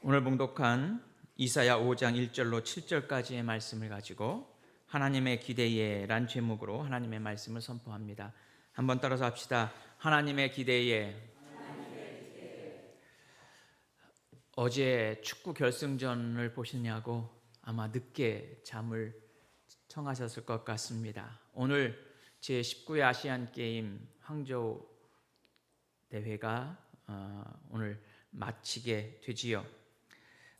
오늘 봉독한 이사야 5장 1절로 7절까지의 말씀을 가지고 하나님의 기대에란 제목으로 하나님의 말씀을 선포합니다. 한번 따라서 합시다. 하나님의 기대에. 어제 축구 결승전을 보시냐고 아마 늦게 잠을 청하셨을 것 같습니다. 오늘 제19회 아시안게임 항저우 대회가 오늘 마치게 되지요.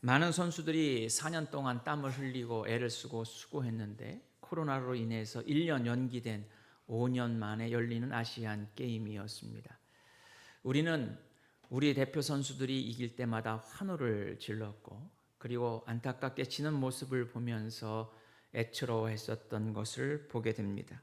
많은 선수들이 4년 동안 땀을 흘리고 애를 쓰고 수고했는데 코로나로 인해서 1년 연기된 5년 만에 열리는 아시안 게임이었습니다. 우리는 우리 대표 선수들이 이길 때마다 환호를 질렀고 그리고 안타깝게 지는 모습을 보면서 애처로했었던 것을 보게 됩니다.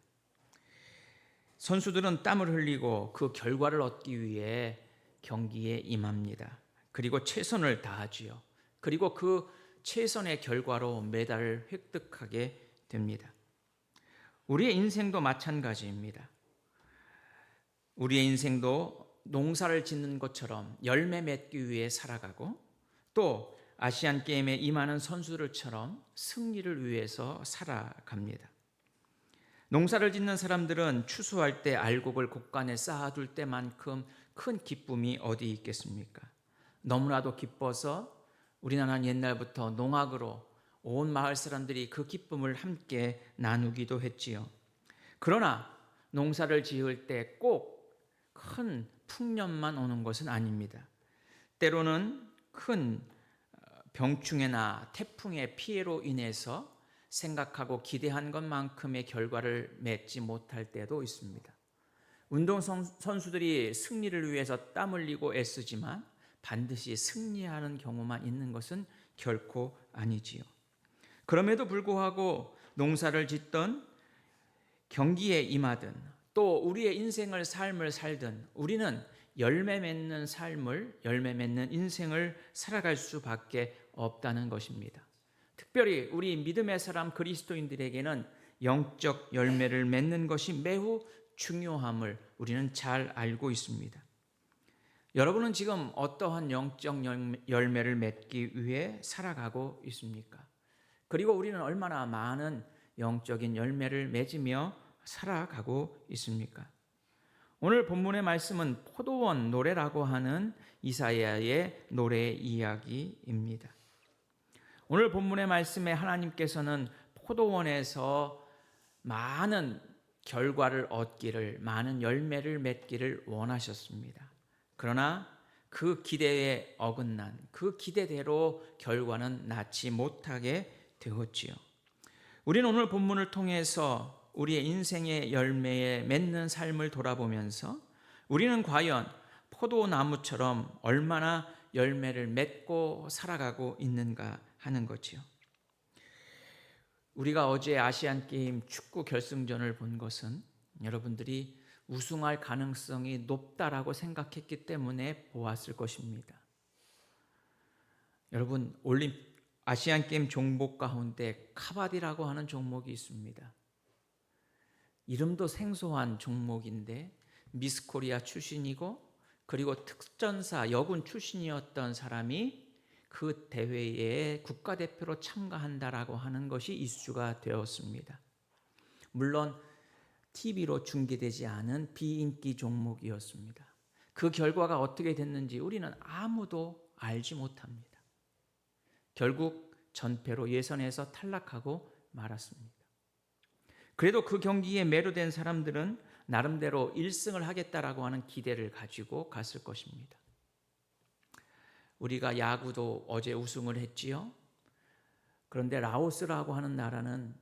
선수들은 땀을 흘리고 그 결과를 얻기 위해 경기에 임합니다. 그리고 최선을 다하지요. 그리고 그 최선의 결과로 메달을 획득하게 됩니다. 우리의 인생도 마찬가지입니다. 우리의 인생도 농사를 짓는 것처럼 열매 맺기 위해 살아가고 또 아시안 게임에 임하는 선수들처럼 승리를 위해서 살아갑니다. 농사를 짓는 사람들은 추수할 때 알곡을 곡간에 쌓아둘 때만큼 큰 기쁨이 어디 있겠습니까? 너무나도 기뻐서 우리나라는 옛날부터 농악으로 온 마을 사람들이 그 기쁨을 함께 나누기도 했지요. 그러나 농사를 지을 때 꼭 큰 풍년만 오는 것은 아닙니다. 때로는 큰 병충해나 태풍의 피해로 인해서 생각하고 기대한 것만큼의 결과를 맺지 못할 때도 있습니다. 운동선수들이 승리를 위해서 땀 흘리고 애쓰지만 반드시 승리하는 경우만 있는 것은 결코 아니지요. 그럼에도 불구하고 농사를 짓던 경기에 임하든 또 우리의 인생을 삶을 살든 우리는 열매 맺는 삶을 열매 맺는 인생을 살아갈 수밖에 없다는 것입니다. 특별히 우리 믿음의 사람 그리스도인들에게는 영적 열매를 맺는 것이 매우 중요함을 우리는 잘 알고 있습니다. 여러분은 지금 어떠한 영적 열매를 맺기 위해 살아가고 있습니까? 그리고 우리는 얼마나 많은 영적인 열매를 맺으며 살아가고 있습니까? 오늘 본문의 말씀은 포도원 노래라고 하는 이사야의 노래 이야기입니다. 오늘 본문의 말씀에 하나님께서는 포도원에서 많은 결과를 얻기를, 많은 열매를 맺기를 원하셨습니다. 그러나 그 기대에 어긋난 그 기대대로 결과는 낳지 못하게 되었지요. 우리는 오늘 본문을 통해서 우리의 인생의 열매에 맺는 삶을 돌아보면서 우리는 과연 포도나무처럼 얼마나 열매를 맺고 살아가고 있는가 하는 거지요. 우리가 어제 아시안게임 축구 결승전을 본 것은 여러분들이 우승할 가능성이 높다라고 생각했기 때문에 보았을 것입니다. 여러분, 아시안게임 종목 가운데 카바디라고 하는 종목이 있습니다. 이름도 생소한 종목인데 미스코리아 출신이고 그리고 특전사 여군 출신이었던 사람이 그 대회에 국가대표로 참가한다라고 하는 것이 이슈가 되었습니다. 물론 TV로 중계되지 않은 비인기 종목이었습니다. 그 결과가 어떻게 됐는지 우리는 아무도 알지 못합니다. 결국 전패로 예선에서 탈락하고 말았습니다. 그래도 그 경기에 매료된 사람들은 나름대로 1승을 하겠다라고 하는 기대를 가지고 갔을 것입니다. 우리가 야구도 어제 우승을 했지요. 그런데 라오스라고 하는 나라는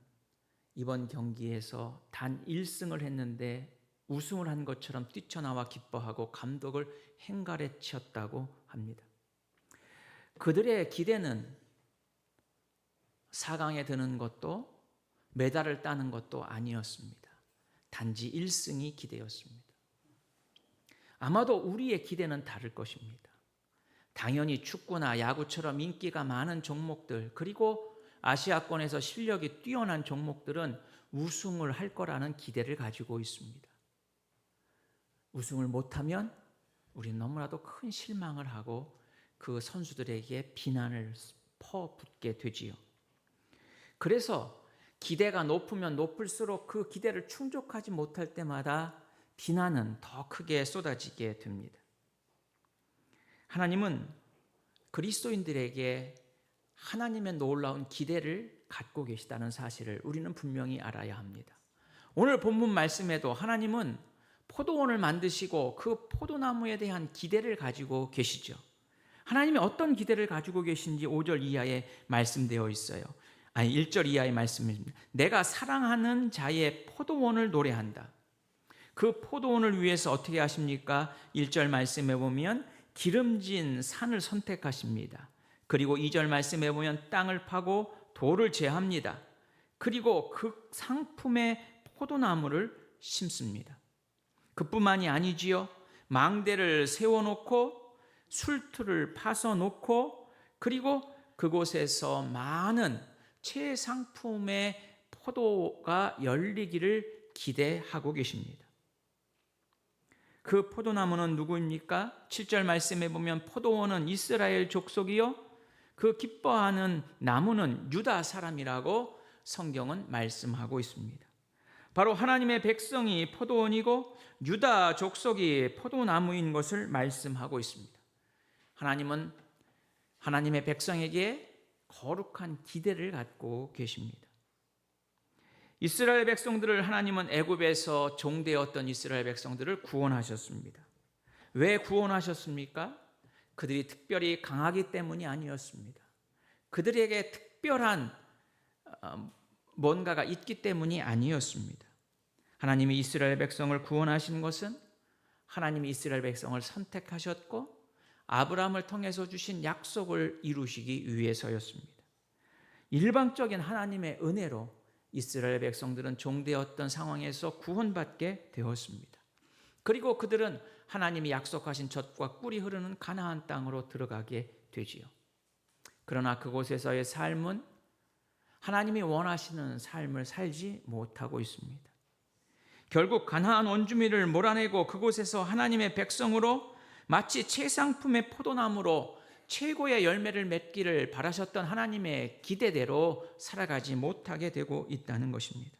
이번 경기에서 단 1승을 했는데 우승을 한 것처럼 뛰쳐나와 기뻐하고 감독을 행가래쳤다고 합니다. 그들의 기대는 4강에 드는 것도 메달을 따는 것도 아니었습니다. 단지 1승이 기대였습니다. 아마도 우리의 기대는 다를 것입니다. 당연히 축구나 야구처럼 인기가 많은 종목들 그리고 아시아권에서 실력이 뛰어난 종목들은 우승을 할 거라는 기대를 가지고 있습니다. 우승을 못하면 우리는 너무나도 큰 실망을 하고 그 선수들에게 비난을 퍼붓게 되지요. 그래서 기대가 높으면 높을수록 그 기대를 충족하지 못할 때마다 비난은 더 크게 쏟아지게 됩니다. 하나님은 그리스도인들에게 하나님의 놀라운 기대를 갖고 계시다는 사실을 우리는 분명히 알아야 합니다. 오늘 본문 말씀에도 하나님은 포도원을 만드시고 그 포도나무에 대한 기대를 가지고 계시죠. 하나님이 어떤 기대를 가지고 계신지 5절 이하에 말씀되어 있어요. 1절 이하의 말씀입니다. 내가 사랑하는 자의 포도원을 노래한다. 그 포도원을 위해서 어떻게 하십니까? 1절 말씀에 보면 기름진 산을 선택하십니다. 그리고 2절 말씀에 보면 땅을 파고 돌을 제합니다. 그리고 그 상품의 포도나무를 심습니다. 그뿐만이 아니지요. 망대를 세워놓고 술틀을 파서 놓고 그리고 그곳에서 많은 최상품의 포도가 열리기를 기대하고 계십니다. 그 포도나무는 누구입니까? 7절 말씀에 보면 포도원은 이스라엘 족속이요 그 기뻐하는 나무는 유다 사람이라고 성경은 말씀하고 있습니다. 바로 하나님의 백성이 포도원이고 유다 족속이 포도나무인 것을 말씀하고 있습니다. 하나님은 하나님의 백성에게 거룩한 기대를 갖고 계십니다. 이스라엘 백성들을 하나님은 애굽에서 종되었던 이스라엘 백성들을 구원하셨습니다. 왜 구원하셨습니까? 그들이 특별히 강하기 때문이 아니었습니다. 그들에게 특별한 뭔가가 있기 때문이 아니었습니다. 하나님이 이스라엘 백성을 구원하신 것은 하나님이 이스라엘 백성을 선택하셨고 아브라함을 통해서 주신 약속을 이루시기 위해서였습니다. 일방적인 하나님의 은혜로 이스라엘 백성들은 종되었던 상황에서 구원받게 되었습니다. 그리고 그들은 하나님이 약속하신 젖과 꿀이 흐르는 가나안 땅으로 들어가게 되지요. 그러나 그곳에서의 삶은 하나님이 원하시는 삶을 살지 못하고 있습니다. 결국 가나안 원주민을 몰아내고 그곳에서 하나님의 백성으로 마치 최상품의 포도나무로 최고의 열매를 맺기를 바라셨던 하나님의 기대대로 살아가지 못하게 되고 있다는 것입니다.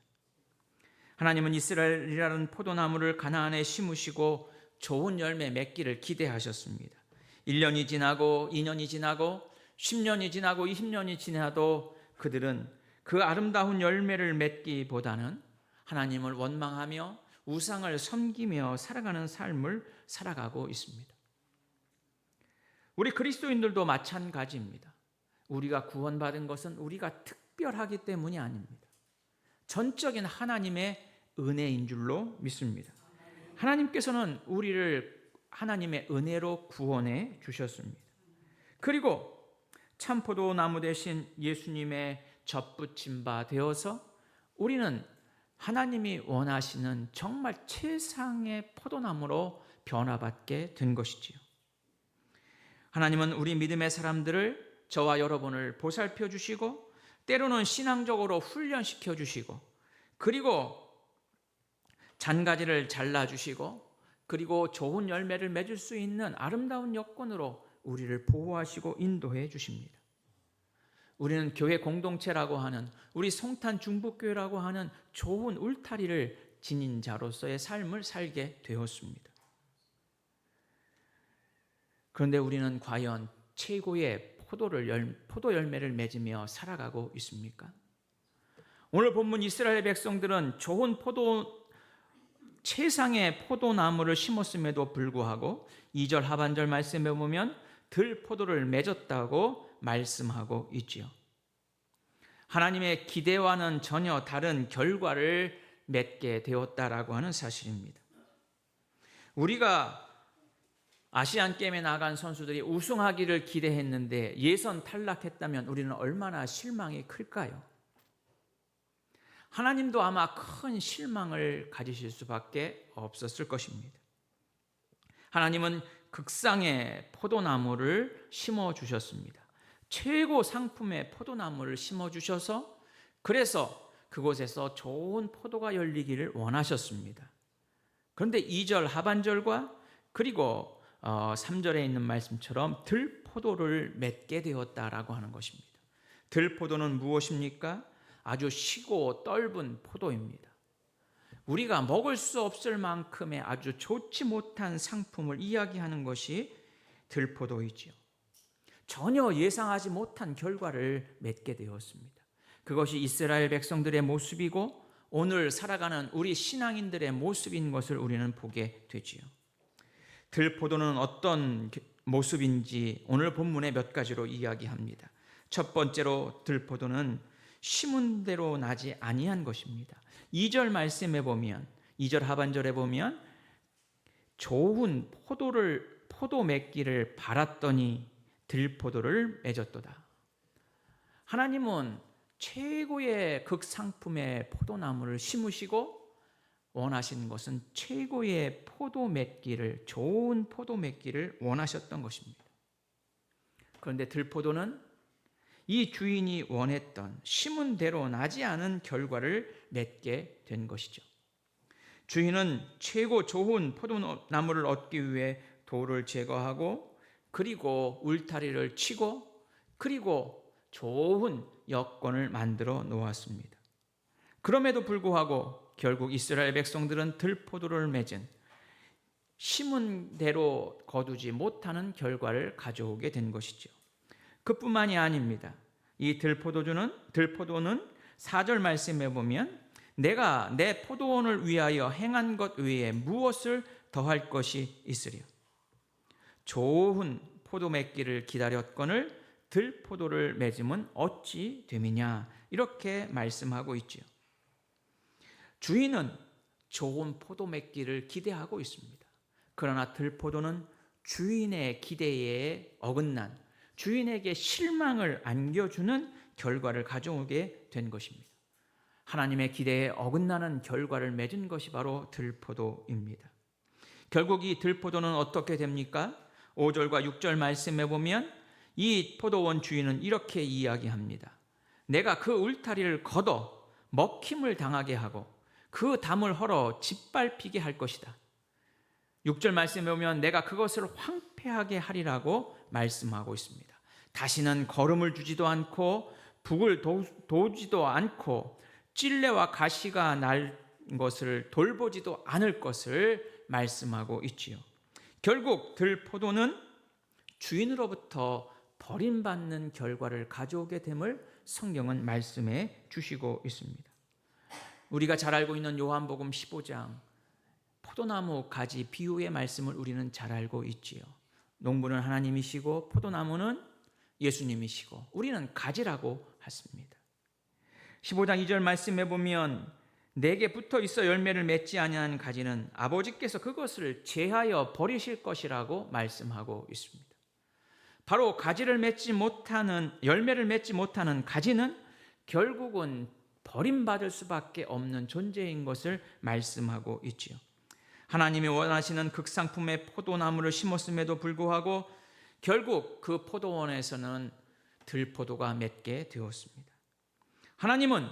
하나님은 이스라엘이라는 포도나무를 가나안에 심으시고 좋은 열매 맺기를 기대하셨습니다. 1년이 지나고 2년이 지나고 10년이 지나고 20년이 지나도 그들은 그 아름다운 열매를 맺기보다는 하나님을 원망하며 우상을 섬기며 살아가는 삶을 살아가고 있습니다. 우리 그리스도인들도 마찬가지입니다. 우리가 구원받은 것은 우리가 특별하기 때문이 아닙니다. 전적인 하나님의 은혜인 줄로 믿습니다. 하나님께서는 우리를 하나님의 은혜로 구원해 주셨습니다. 그리고 참포도나무 대신 예수님의 젖붙임 바 되어서 우리는 하나님이 원하시는 정말 최상의 포도나무로 변화받게 된 것이지요. 하나님은 우리 믿음의 사람들을 저와 여러분을 보살펴 주시고 때로는 신앙적으로 훈련시켜 주시고 그리고 잔가지를 잘라 주시고 그리고 좋은 열매를 맺을 수 있는 아름다운 여건으로 우리를 보호하시고 인도해 주십니다. 우리는 교회 공동체라고 하는 우리 송탄 중북교회라고 하는 좋은 울타리를 지닌 자로서의 삶을 살게 되었습니다. 그런데 우리는 과연 최고의 포도 열매를 맺으며 살아가고 있습니까? 오늘 본문 이스라엘 백성들은 좋은 최상의 포도나무를 심었음에도 불구하고 2절 하반절 말씀에 보면 들포도를 맺었다고 말씀하고 있지요. 하나님의 기대와는 전혀 다른 결과를 맺게 되었다라고 하는 사실입니다. 우리가 아시안게임에 나간 선수들이 우승하기를 기대했는데 예선 탈락했다면 우리는 얼마나 실망이 클까요? 하나님도 아마 큰 실망을 가지실 수밖에 없었을 것입니다. 하나님은 극상의 포도나무를 심어주셨습니다. 최고 상품의 포도나무를 심어주셔서 그래서 그곳에서 좋은 포도가 열리기를 원하셨습니다. 그런데 2절 하반절과 그리고 3절에 있는 말씀처럼 포도를 맺게 되었다라고 하는 것입니다. 들포도는 무엇입니까? 아주 시고 떫은 포도입니다. 우리가 먹을 수 없을 만큼의 아주 좋지 못한 상품을 이야기하는 것이 들포도이지요. 전혀 예상하지 못한 결과를 맺게 되었습니다. 그것이 이스라엘 백성들의 모습이고 오늘 살아가는 우리 신앙인들의 모습인 것을 우리는 보게 되지요. 들포도는 어떤 모습인지 오늘 본문의 몇 가지로 이야기합니다. 첫 번째로 들포도는 심은 대로 나지 아니한 것입니다. 2절 말씀에 보면 2절 하반절에 보면 좋은 포도 맺기를 바랐더니 들포도를 맺었도다. 하나님은 최고의 극상품의 포도나무를 심으시고 원하신 것은 최고의 포도 맺기를, 좋은 포도 맺기를 원하셨던 것입니다. 그런데 들포도는 이 주인이 원했던 심은 대로 나지 않은 결과를 맺게 된 것이죠. 주인은 최고 좋은 포도나무를 얻기 위해 돌을 제거하고 그리고 울타리를 치고 그리고 좋은 여건을 만들어 놓았습니다. 그럼에도 불구하고 결국 이스라엘 백성들은 들포도를 맺은 심은 대로 거두지 못하는 결과를 가져오게 된 것이죠. 그뿐만이 아닙니다. 이 들포도는 4절 말씀에 보면 내가 내 포도원을 위하여 행한 것 외에 무엇을 더할 것이 있으랴. 좋은 포도 맺기를 기다렸거늘 들포도를 맺음은 어찌 됨이냐, 이렇게 말씀하고 있지요. 주인은 좋은 포도 맺기를 기대하고 있습니다. 그러나 들포도는 주인의 기대에 어긋난, 주인에게 실망을 안겨주는 결과를 가져오게 된 것입니다. 하나님의 기대에 어긋나는 결과를 맺은 것이 바로 들포도입니다. 결국 이 들포도는 어떻게 됩니까? 5절과 6절 말씀에 보면 이 포도원 주인은 이렇게 이야기합니다. 내가 그 울타리를 걷어 먹힘을 당하게 하고 그 담을 헐어 짓밟히게 할 것이다. 6절 말씀에 보면 내가 그것을 황폐하게 하리라고 말씀하고 있습니다. 다시는 걸음을 주지도 않고 북을 도지도 않고 찔레와 가시가 날 것을 돌보지도 않을 것을 말씀하고 있지요. 결국 들포도는 주인으로부터 버림받는 결과를 가져오게 됨을 성경은 말씀해 주시고 있습니다. 우리가 잘 알고 있는 요한복음 15장 포도나무 가지 비유의 말씀을 우리는 잘 알고 있지요. 농부는 하나님이시고 포도나무는 예수님이시고 우리는 가지라고 하십니다. 15장 2절 말씀에 보면 내게 붙어 있어 열매를 맺지 아니한 가지는 아버지께서 그것을 제하여 버리실 것이라고 말씀하고 있습니다. 바로 가지를 맺지 못하는, 열매를 맺지 못하는 가지는 결국은 버림받을 수밖에 없는 존재인 것을 말씀하고 있지요. 하나님이 원하시는 극상품의 포도나무를 심었음에도 불구하고 결국 그 포도원에서는 들포도가 맺게 되었습니다. 하나님은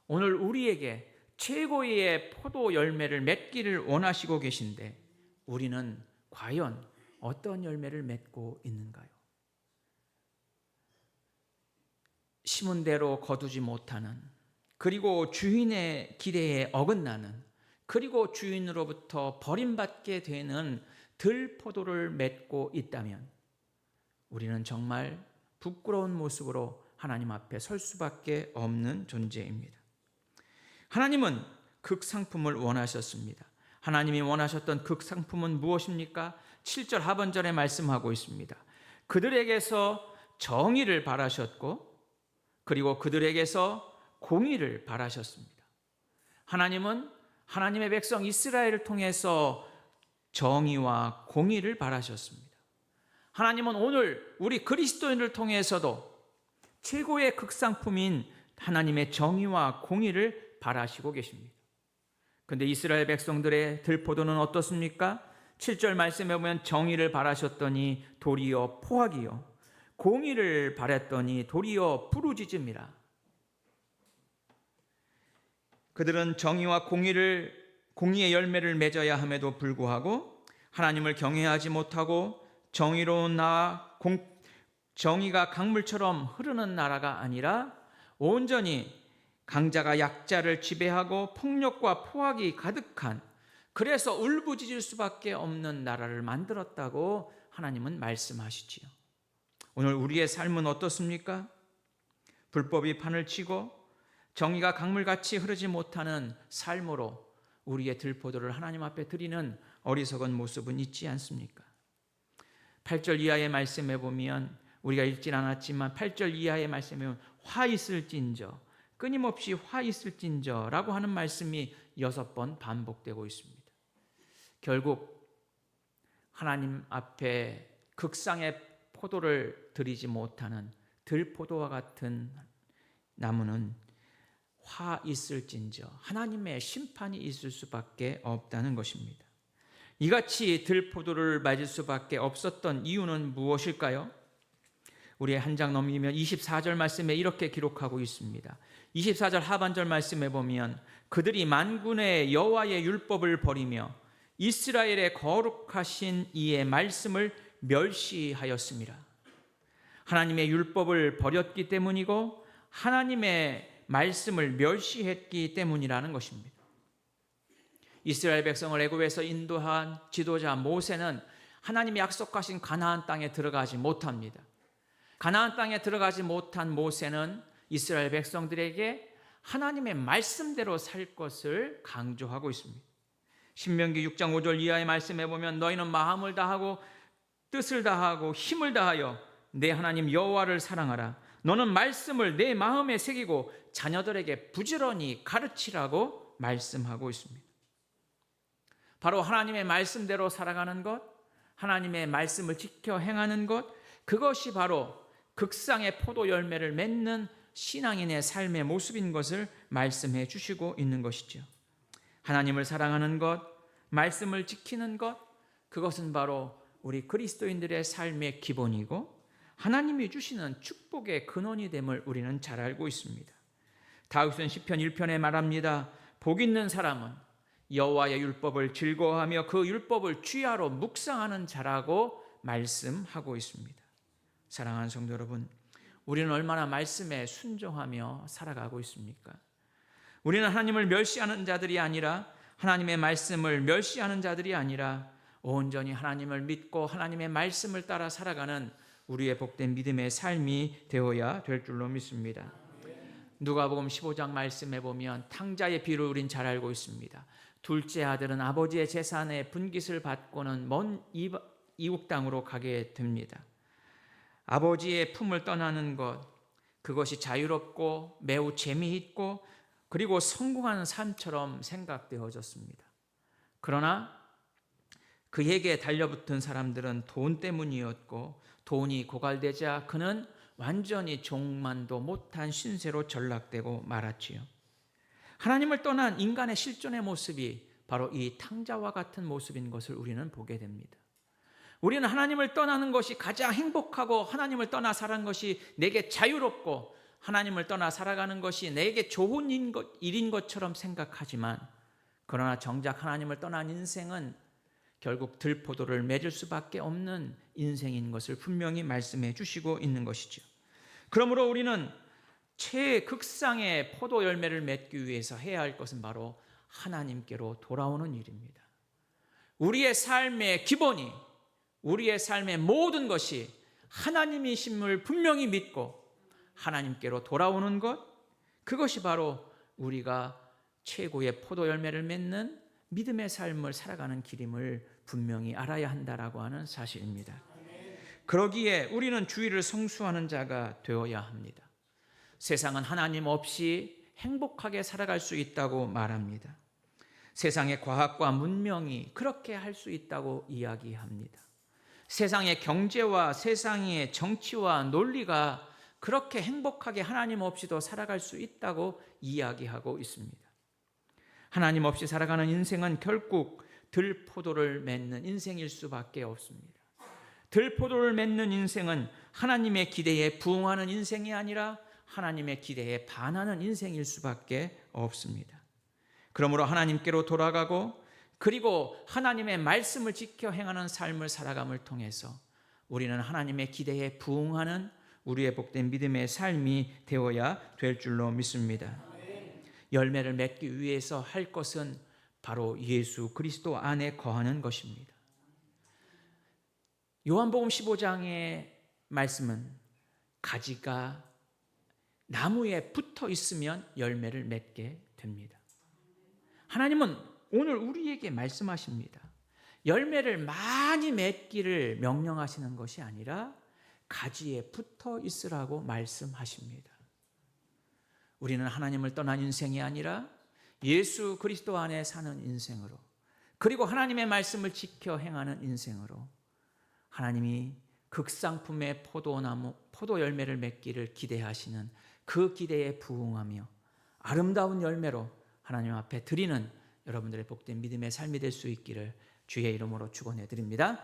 오늘 우리에게 최고의 포도 열매를 맺기를 원하시고 계신데 우리는 과연 어떤 열매를 맺고 있는가요? 심은 대로 거두지 못하는, 그리고 주인의 기대에 어긋나는, 그리고 주인으로부터 버림받게 되는 들포도를 맺고 있다면 우리는 정말 부끄러운 모습으로 하나님 앞에 설 수밖에 없는 존재입니다. 하나님은 극상품을 원하셨습니다. 하나님이 원하셨던 극상품은 무엇입니까? 7절 하반절에 말씀하고 있습니다. 그들에게서 정의를 바라셨고 그리고 그들에게서 공의를 바라셨습니다. 하나님은 하나님의 백성 이스라엘을 통해서 정의와 공의를 바라셨습니다. 하나님은 오늘 우리 그리스도인을 통해서도 최고의 극상품인 하나님의 정의와 공의를 바라시고 계십니다. 그런데 이스라엘 백성들의 들포도는 어떻습니까? 7절 말씀에 보면 정의를 바라셨더니 도리어 포악이요 공의를 바랐더니 도리어 부르짖음이라. 그들은 정의와 공의의 열매를 맺어야 함에도 불구하고 하나님을 경외하지 못하고 정의로운 나와 정의가 강물처럼 흐르는 나라가 아니라 온전히 강자가 약자를 지배하고 폭력과 포악이 가득한, 그래서 울부짖을 수밖에 없는 나라를 만들었다고 하나님은 말씀하시지요. 오늘 우리의 삶은 어떻습니까? 불법이 판을 치고 정의가 강물같이 흐르지 못하는 삶으로 우리의 들포도를 하나님 앞에 드리는 어리석은 모습은 있지 않습니까? 8절 이하의 말씀에 보면, 우리가 읽진 않았지만 8절 이하의 말씀에 보면 화 있을진저, 끊임없이 화 있을진저 라고 하는 말씀이 6번 반복되고 있습니다. 결국 하나님 앞에 극상의 포도를 드리지 못하는 들포도와 같은 나무는 화 있을진저, 하나님의 심판이 있을 수밖에 없다는 것입니다. 이같이 들포도를 맞을 수밖에 없었던 이유는 무엇일까요? 우리 한 장 넘기면 24절 말씀에 이렇게 기록하고 있습니다. 24절 하반절 말씀에 보면, 그들이 만군의 여호와의 율법을 버리며 이스라엘의 거룩하신 이의 말씀을 멸시하였습니다. 하나님의 율법을 버렸기 때문이고 하나님의 말씀을 멸시했기 때문이라는 것입니다. 이스라엘 백성을 애굽에서 인도한 지도자 모세는 하나님이 약속하신 가나안 땅에 들어가지 못합니다. 가나안 땅에 들어가지 못한 모세는 이스라엘 백성들에게 하나님의 말씀대로 살 것을 강조하고 있습니다. 신명기 6장 5절 이하의 말씀에 보면, 너희는 마음을 다하고 뜻을 다하고 힘을 다하여 내 하나님 여호와를 사랑하라. 너는 말씀을 내 마음에 새기고 자녀들에게 부지런히 가르치라고 말씀하고 있습니다. 바로 하나님의 말씀대로 살아가는 것, 하나님의 말씀을 지켜 행하는 것, 그것이 바로 극상의 포도 열매를 맺는 신앙인의 삶의 모습인 것을 말씀해 주시고 있는 것이죠. 하나님을 사랑하는 것, 말씀을 지키는 것, 그것은 바로 우리 그리스도인들의 삶의 기본이고 하나님이 주시는 축복의 근원이 됨을 우리는 잘 알고 있습니다. 다윗은 시편 1편에 말합니다. 복 있는 사람은 여호와의 율법을 즐거워하며 그 율법을 주야로 묵상하는 자라고 말씀하고 있습니다. 사랑하는 성도 여러분, 우리는 얼마나 말씀에 순종하며 살아가고 있습니까? 우리는 하나님을 멸시하는 자들이 아니라, 하나님의 말씀을 멸시하는 자들이 아니라 온전히 하나님을 믿고 하나님의 말씀을 따라 살아가는 우리의 복된 믿음의 삶이 되어야 될 줄로 믿습니다. 누가복음 15장 말씀에 보면 탕자의 비유를 우린 잘 알고 있습니다. 둘째 아들은 아버지의 재산의 분깃을 받고는 먼 이국 땅으로 가게 됩니다. 아버지의 품을 떠나는 것, 그것이 자유롭고 매우 재미있고 그리고 성공하는 삶처럼 생각되어졌습니다. 그러나 그에게 달려붙은 사람들은 돈 때문이었고, 돈이 고갈되자 그는 완전히 종만도 못한 신세로 전락되고 말았지요. 하나님을 떠난 인간의 실존의 모습이 바로 이 탕자와 같은 모습인 것을 우리는 보게 됩니다. 우리는 하나님을 떠나는 것이 가장 행복하고, 하나님을 떠나 살아가는 것이 내게 자유롭고, 하나님을 떠나 살아가는 것이 내게 좋은 일인 것처럼 생각하지만, 그러나 정작 하나님을 떠난 인생은 결국 들포도를 맺을 수밖에 없는 인생인 것을 분명히 말씀해 주시고 있는 것이죠. 그러므로 우리는 최극상의 포도 열매를 맺기 위해서 해야 할 것은 바로 하나님께로 돌아오는 일입니다. 우리의 삶의 기본이, 우리의 삶의 모든 것이 하나님이심을 분명히 믿고 하나님께로 돌아오는 것, 그것이 바로 우리가 최고의 포도 열매를 맺는 믿음의 삶을 살아가는 길임을 분명히 알아야 한다라고 하는 사실입니다. 그러기에 우리는 주의를 성수하는 자가 되어야 합니다. 세상은 하나님 없이 행복하게 살아갈 수 있다고 말합니다. 세상의 과학과 문명이 그렇게 할 수 있다고 이야기합니다. 세상의 경제와 세상의 정치와 논리가 그렇게 행복하게 하나님 없이도 살아갈 수 있다고 이야기하고 있습니다. 하나님 없이 살아가는 인생은 결국 들포도를 맺는 인생일 수밖에 없습니다. 들포도를 맺는 인생은 하나님의 기대에 부응하는 인생이 아니라 하나님의 기대에 반하는 인생일 수밖에 없습니다. 그러므로 하나님께로 돌아가고, 그리고 하나님의 말씀을 지켜 행하는 삶을 살아감을 통해서 우리는 하나님의 기대에 부응하는 우리의 복된 믿음의 삶이 되어야 될 줄로 믿습니다. 열매를 맺기 위해서 할 것은 바로 예수 그리스도 안에 거하는 것입니다. 요한복음 15장의 말씀은 가지가 나무에 붙어 있으면 열매를 맺게 됩니다. 하나님은 오늘 우리에게 말씀하십니다. 열매를 많이 맺기를 명령하시는 것이 아니라 가지에 붙어 있으라고 말씀하십니다. 우리는 하나님을 떠난 인생이 아니라 예수 그리스도 안에 사는 인생으로, 그리고 하나님의 말씀을 지켜 행하는 인생으로 하나님이 극상품의 포도 열매를 맺기를 기대하시는 그 기대에 부응하며 아름다운 열매로 하나님 앞에 드리는 여러분들의 복된 믿음의 삶이 될 수 있기를 주의 이름으로 축원해 드립니다.